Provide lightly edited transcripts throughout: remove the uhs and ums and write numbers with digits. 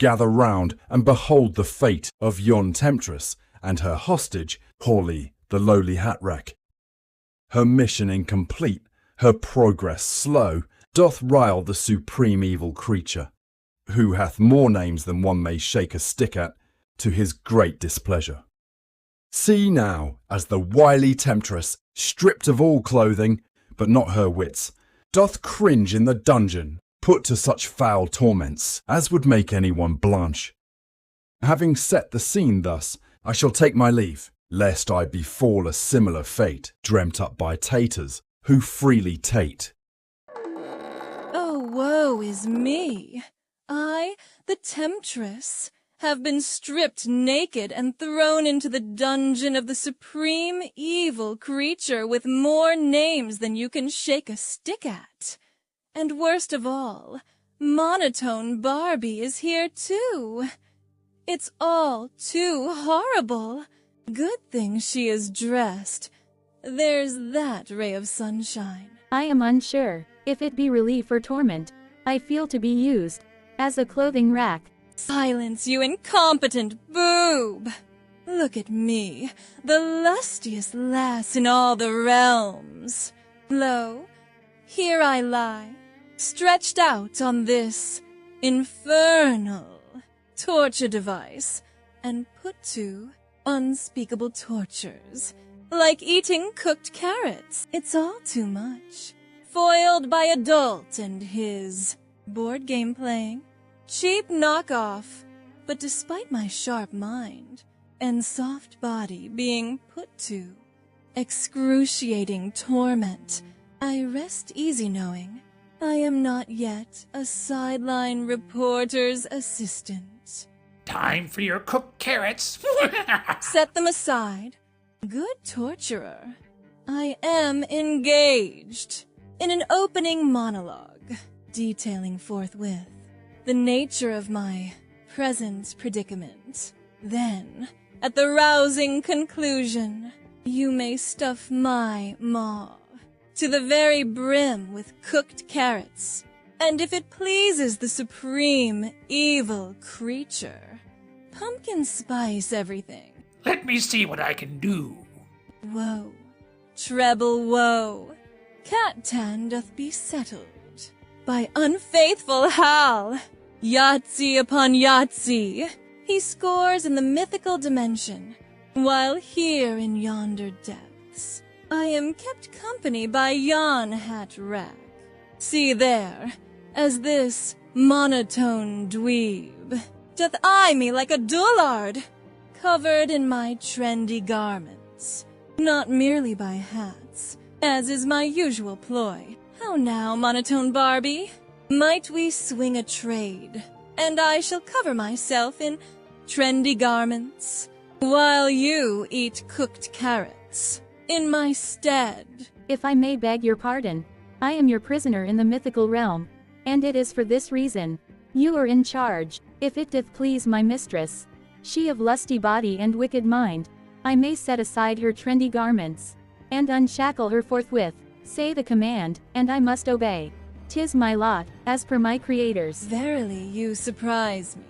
gather round and behold the fate of yon Temptress and her hostage, HOLL-E, the lowly hat rack. Her mission incomplete, her progress slow, doth rile the supreme evil creature, who hath more names than one may shake a stick at, to his great displeasure. See now, as the wily Temptress, stripped of all clothing, but not her wits, doth cringe in the dungeon, put to such foul torments as would make anyone blanch. Having set the scene thus, I shall take my leave, lest I befall a similar fate dreamt up by Taters, who freely tate. Oh, woe is me! I, the Temptress, have been stripped naked and thrown into the dungeon of the supreme evil creature with more names than you can shake a stick at. And worst of all, Monotone Barbie is here too. It's all too horrible. Good thing she is dressed. There's that ray of sunshine. I am unsure if it be relief or torment. I feel to be used as a clothing rack. Silence, you incompetent boob! Look at me, the lustiest lass in all the realms. Lo, here I lie, stretched out on this infernal torture device, and put to unspeakable tortures, like eating cooked carrots. It's all too much. Foiled by adult and his board game playing. Cheap knockoff, but despite my sharp mind and soft body being put to excruciating torment, I rest easy knowing I am not yet a sideline reporter's assistant. Time for your cooked carrots. Set them aside. Good torturer. I am engaged in an opening monologue, detailing forthwith the nature of my present predicament. Then, at the rousing conclusion, you may stuff my maw to the very brim with cooked carrots, and if it pleases the supreme evil creature, pumpkin spice everything. Let me see what I can do. Woe, treble woe, Cat-tan doth be settled by unfaithful HAL. Yahtzee upon Yahtzee, he scores in the mythical dimension, while here in yonder depths, I am kept company by yon hat rack. See there, as this monotone dweeb doth eye me like a dullard, covered in my trendy garments, not merely by hats, as is my usual ploy. How now, Monotone Barbie? Might we swing a trade, and I shall cover myself in trendy garments, while you eat cooked carrots in my stead? If I may beg your pardon, I am your prisoner in the mythical realm, and it is for this reason. You are in charge. If it doth please my mistress, she of lusty body and wicked mind, I may set aside her trendy garments, and unshackle her forthwith. Say the command, and I must obey. 'Tis my lot, as per my creators. Verily you surprise me.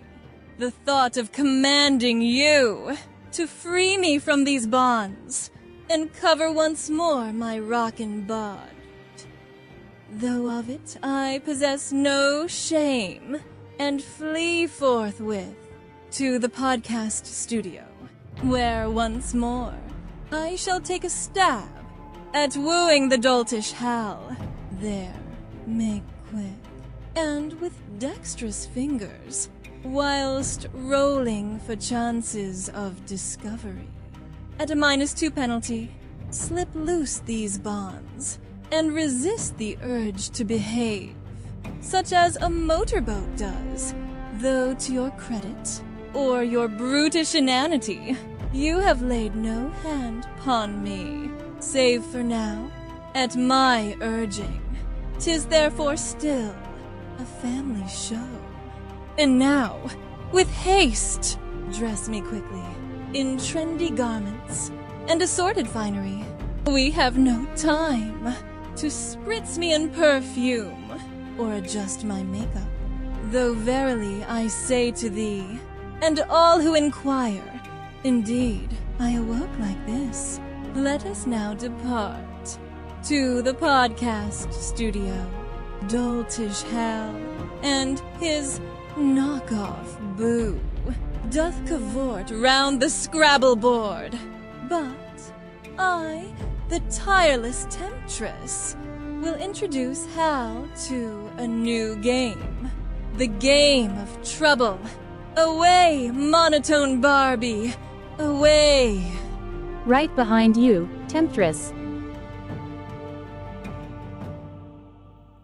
The thought of commanding you to free me from these bonds, and cover once more my rockin' bod. Though of it I possess no shame, and flee forthwith to the podcast studio, where once more I shall take a stab at wooing the doltish HAL. There, make quick, and with dexterous fingers, whilst rolling for chances of discovery. At a -2 penalty, slip loose these bonds, and resist the urge to behave, such as a motorboat does, though to your credit, or your brutish inanity, you have laid no hand upon me, save for now, at my urging. 'Tis therefore still a family show. And now, with haste, dress me quickly, in trendy garments and assorted finery. We have no time to spritz me in perfume, or adjust my makeup, Though verily I say to thee, and all who inquire, indeed I awoke like this. Let us now depart to the podcast studio. Doltish HAL and his knockoff Boo doth cavort round the Scrabble board. But I, the tireless Temptress, will introduce HAL to a new game. The game of trouble. Away, monotone Barbie! Away! Right behind you, Temptress.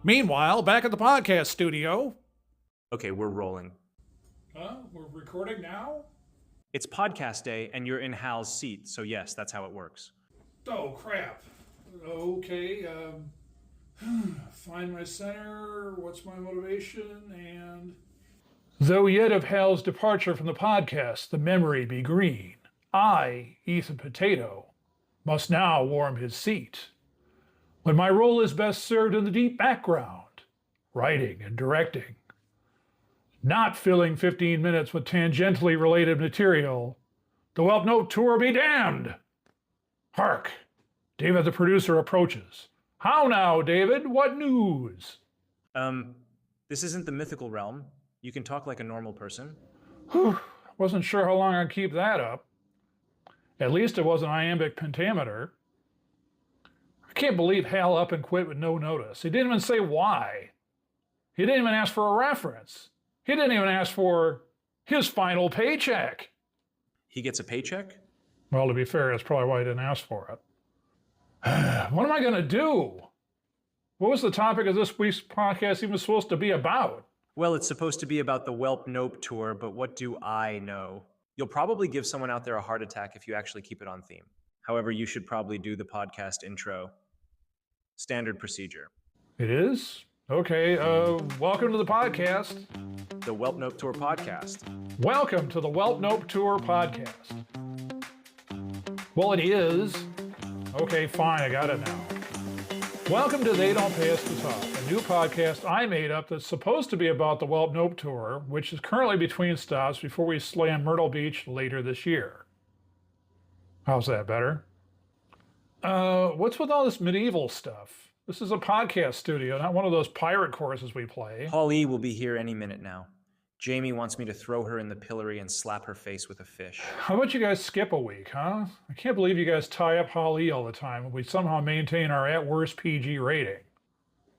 Meanwhile, back at the podcast studio. Okay, we're rolling. We're recording now? It's podcast day, and you're in Hal's seat, so yes, that's how it works. Oh, crap. Okay, find my center, what's my motivation, and... Though yet of Hal's departure from the podcast, the memory be green, I, Ethan Potato, must now warm his seat, when my role is best served in the deep background, writing and directing, not filling 15 minutes with tangentially related material. The Welp Note Tour be damned! Hark! David the producer approaches. How now, David? What news? This isn't the mythical realm. You can talk like a normal person. Whew, wasn't sure how long I'd keep that up. At least it was an iambic pentameter. I can't believe Hal up and quit with no notice. He didn't even say why. He didn't even ask for a reference. He didn't even ask for his final paycheck. He gets a paycheck? Well, to be fair, that's probably why he didn't ask for it. What am I going to do? What was the topic of this week's podcast even supposed to be about? Well, it's supposed to be about the Welp Nope Tour, but what do I know? You'll probably give someone out there a heart attack if you actually keep it on theme. However, you should probably do the podcast intro. Standard procedure. It is? Okay, welcome to the podcast. The Welp Nope Tour podcast. Welcome to the Welp Nope Tour podcast. Well, it is. Okay, fine, I got it now. Welcome to They Don't Pay Us to Talk, a new podcast I made up that's supposed to be about the Welp Nope Tour, which is currently between stops before we slam Myrtle Beach later this year. How's that better? What's with all this medieval stuff? This is a podcast studio, not one of those pirate courses we play. HOLL-E will be here any minute now. Jamie wants me to throw her in the pillory and slap her face with a fish. How about you guys skip a week, huh? I can't believe you guys tie up HOLL-E all the time and we somehow maintain our at-worst PG rating.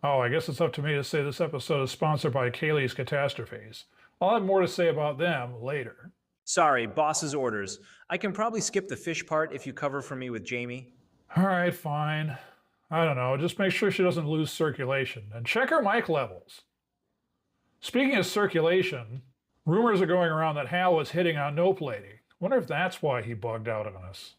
Oh, I guess it's up to me to say this episode is sponsored by Kaylee's Catastrophes. I'll have more to say about them later. Sorry, boss's orders. I can probably skip the fish part if you cover for me with Jamie. All right, fine. I don't know, just make sure she doesn't lose circulation. And check her mic levels. Speaking of circulation, rumors are going around that Hal was hitting on Nope Lady. Wonder if that's why he bugged out on us.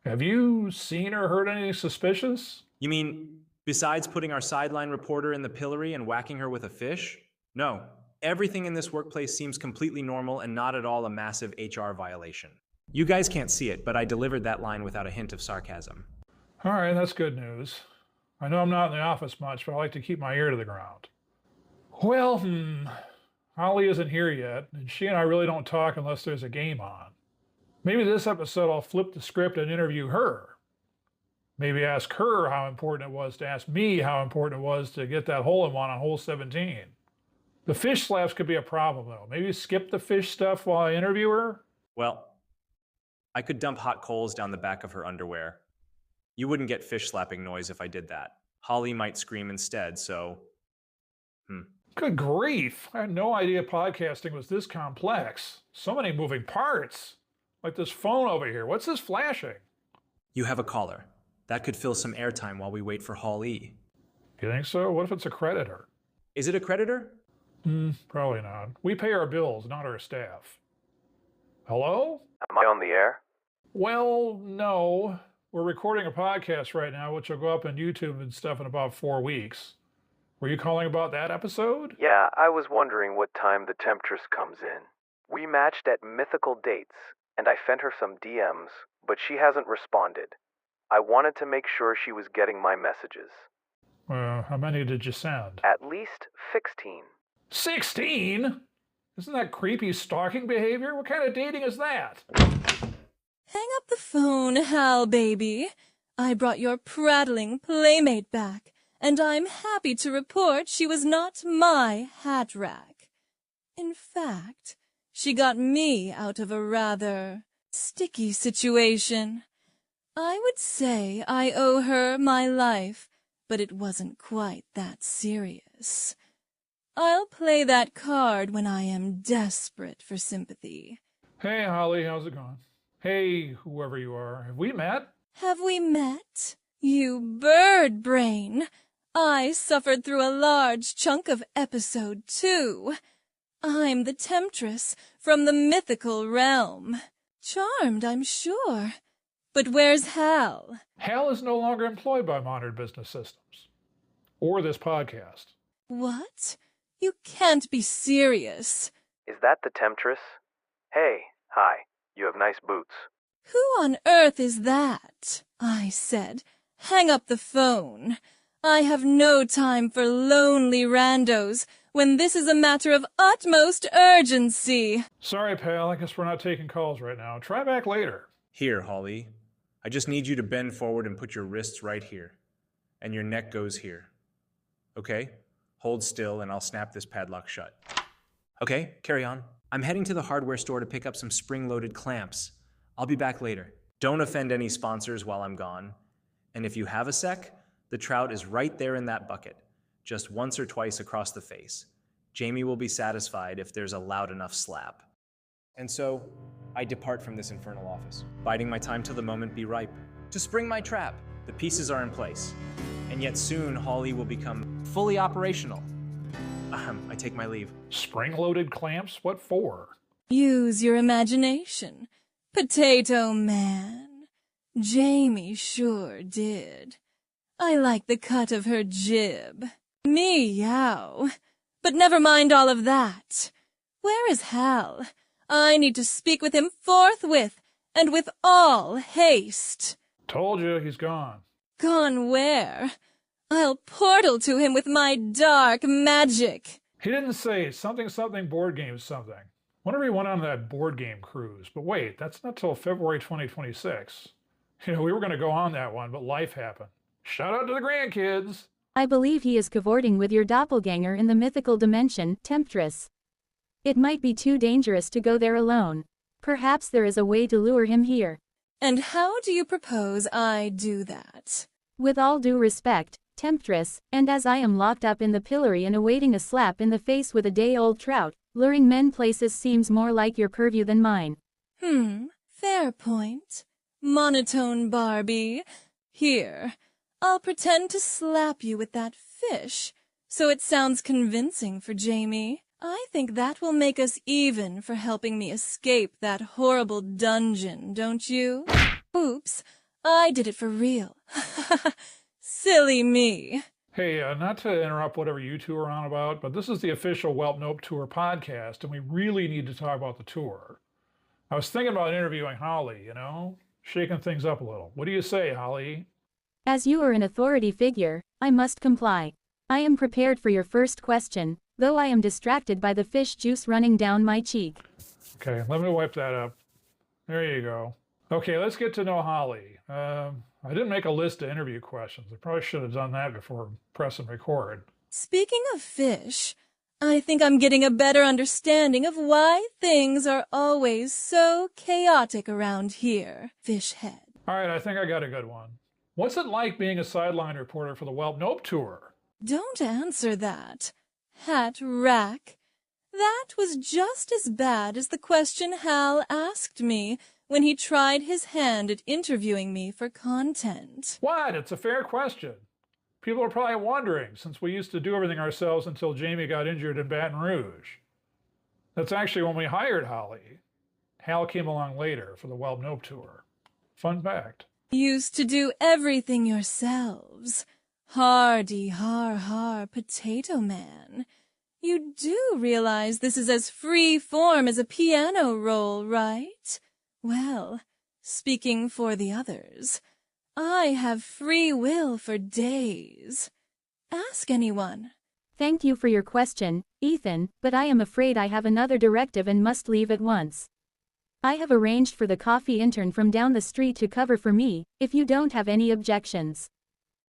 Have you seen or heard anything suspicious? You mean, besides putting our sideline reporter in the pillory and whacking her with a fish? No. Everything in this workplace seems completely normal and not at all a massive HR violation. You guys can't see it, but I delivered that line without a hint of sarcasm. All right, that's good news. I know I'm not in the office much, but I like to keep my ear to the ground. Well, Holly isn't here yet, and she and I really don't talk unless there's a game on. Maybe this episode I'll flip the script and interview her. Maybe ask her how important it was to ask me how important it was to get that hole-in-one on hole 17. The fish slaps could be a problem, though. Maybe skip the fish stuff while I interview her? Well, I could dump hot coals down the back of her underwear. You wouldn't get fish slapping noise if I did that. Holly might scream instead, so... Good grief. I had no idea podcasting was this complex. So many moving parts. Like this phone over here. What's this flashing? You have a caller. That could fill some airtime while we wait for HOLL-E. You think so? What if it's a creditor? Is it a creditor? Probably not. We pay our bills, not our staff. Hello? Am I on the air? Well, no. We're recording a podcast right now, which will go up on YouTube and stuff in about 4 weeks. Were you calling about that episode? Yeah, I was wondering what time the Temptress comes in. We matched at mythical dates, and I sent her some DMs, but she hasn't responded. I wanted to make sure she was getting my messages. How many did you send? At least 16. 16? Isn't that creepy stalking behavior? What kind of dating is that? Hang up the phone, Hal, baby. I brought your prattling playmate back, and I'm happy to report she was not my hat rack. In fact, she got me out of a rather sticky situation. I would say I owe her my life, but it wasn't quite that serious. I'll play that card when I am desperate for sympathy. Hey, Holly, how's it going? Hey, whoever you are, have we met? Have we met? You bird brain! I suffered through a large chunk of episode 2. I'm the Temptress from the mythical realm. Charmed, I'm sure. But where's Hal? HAL is no longer employed by Modern Business Systems. Or this podcast. What? You can't be serious. Is that the Temptress? Hey, hi, you have nice boots. Who on earth is that? I said, hang up the phone. I have no time for lonely randos when this is a matter of utmost urgency. Sorry, pal, I guess we're not taking calls right now. Try back later. Here, HOLL-E. I just need you to bend forward and put your wrists right here. And your neck goes here. Okay? Hold still and I'll snap this padlock shut. Okay, carry on. I'm heading to the hardware store to pick up some spring-loaded clamps. I'll be back later. Don't offend any sponsors while I'm gone. And if you have a sec, the trout is right there in that bucket, just once or twice across the face. Jamie will be satisfied if there's a loud enough slap. And so, I depart from this infernal office, biding my time till the moment be ripe. To spring my trap, the pieces are in place. And yet soon, HOLL-E will become fully operational. I take my leave. Spring-loaded clamps? What for? Use your imagination. Potato Man. Jamie sure did. I like the cut of her jib. Meow. But never mind all of that. Where is Hal? I need to speak with him forthwith, and with all haste. Told you, he's gone. Gone where? I'll portal to him with my dark magic. He didn't say something board game something. Whenever he went on that board game cruise. But wait, that's not till February 2026. We were going to go on that one, but life happened. Shout out to the grandkids. I believe he is cavorting with your doppelganger in the mythical dimension, Temptress. It might be too dangerous to go there alone. Perhaps there is a way to lure him here. And how do you propose I do that? With all due respect, Temptress, and as I am locked up in the pillory and awaiting a slap in the face with a day-old trout, luring men places seems more like your purview than mine. Fair point. Monotone Barbie. Here, I'll pretend to slap you with that fish, so it sounds convincing for Jamie. I think that will make us even for helping me escape that horrible dungeon, don't you? Oops, I did it for real. Silly me. Hey, not to interrupt whatever you two are on about, but this is the official Welp Nope Tour podcast, and we really need to talk about the tour. I was thinking about interviewing Holly, shaking things up a little. What do you say, Holly? As you are an authority figure, I must comply. I am prepared for your first question, though I am distracted by the fish juice running down my cheek. Okay, let me wipe that up. There you go. Okay, let's get to know Holly. I didn't make a list of interview questions. I probably should have done that before pressing record. Speaking of fish, I think I'm getting a better understanding of why things are always so chaotic around here, Fishhead. All right, I think I got a good one. What's it like being a sideline reporter for the Welp Nope Tour? Don't answer that. Hat rack. That was just as bad as the question Hal asked me when he tried his hand at interviewing me for content. What? It's a fair question. People are probably wondering, since we used to do everything ourselves until Jamie got injured in Baton Rouge. That's actually when we hired Holly. Hal came along later for the Welp Nope Tour. Fun fact. Used to do everything yourselves. Hardy har, Potato Man. You do realize this is as free form as a piano roll, right? Well, speaking for the others, I have free will for days. Ask anyone. Thank you for your question, Ethan, but I am afraid I have another directive and must leave at once. I have arranged for the coffee intern from down the street to cover for me, if you don't have any objections.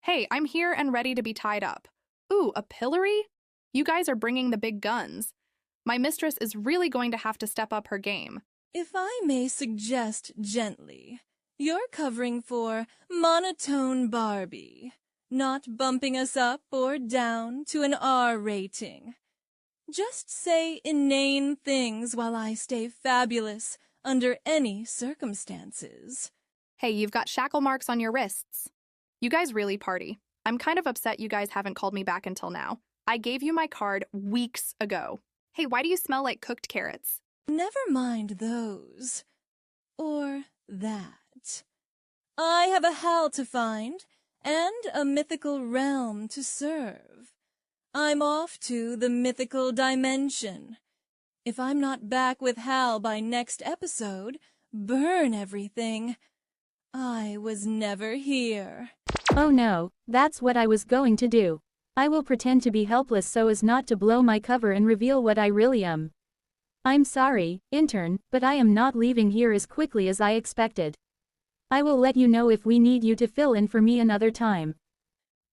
Hey, I'm here and ready to be tied up. Ooh, a pillory? You guys are bringing the big guns. My mistress is really going to have to step up her game. If I may suggest gently, you're covering for monotone Barbie, not bumping us up or down to an R rating. Just say inane things while I stay fabulous under any circumstances. Hey, you've got shackle marks on your wrists. You guys really party. I'm kind of upset you guys haven't called me back until now. I gave you my card weeks ago. Hey, why do you smell like cooked carrots? Never mind those. Or that. I have a HAL to find, and a mythical realm to serve. I'm off to the mythical dimension. If I'm not back with HAL by next episode, burn everything. I was never here. Oh no, that's what I was going to do. I will pretend to be helpless so as not to blow my cover and reveal what I really am. I'm sorry, intern, but I am not leaving here as quickly as I expected. I will let you know if we need you to fill in for me another time.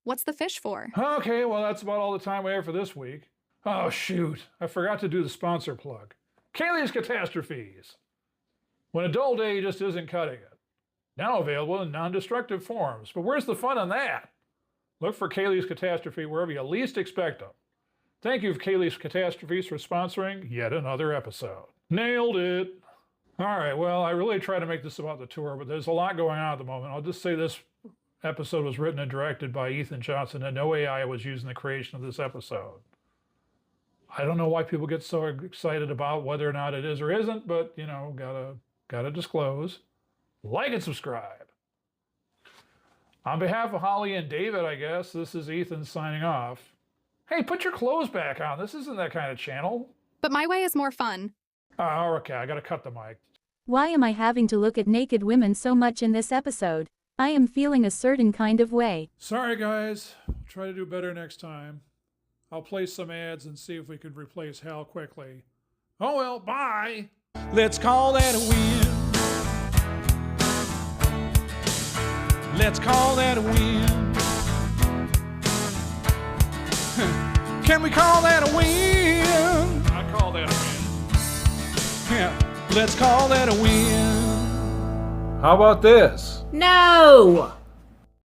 What's the fish for? Okay, well, that's about all the time we have for this week. Oh, shoot. I forgot to do the sponsor plug. Kaylee's Catastrophes. When a dull day just isn't cutting it. Now available in non-destructive forms. But where's the fun in that? Look for Kaylee's Catastrophe wherever you least expect them. Thank you, Kaylee's Catastrophes, for sponsoring yet another episode. Nailed it. All right, well, I really try to make this about the tour, but there's a lot going on at the moment. I'll just say this episode was written and directed by Ethan Johnson, and no AI was used in the creation of this episode. I don't know why people get so excited about whether or not it is or isn't, but, you know, gotta disclose. Like and subscribe. On behalf of Holly and David, I guess, this is Ethan signing off. Hey, put your clothes back on. This isn't that kind of channel. But my way is more fun. Oh, okay, I gotta cut the mic. Why am I having to look at naked women so much in this episode? I am feeling a certain kind of way. Sorry, guys. We'll try to do better next time. I'll play some ads and see if we can replace Hal quickly. Oh well, bye! Let's call that a win. Let's call that a win. Can we call that a win? I call that a win. Yeah, let's call that a win. How about this? No!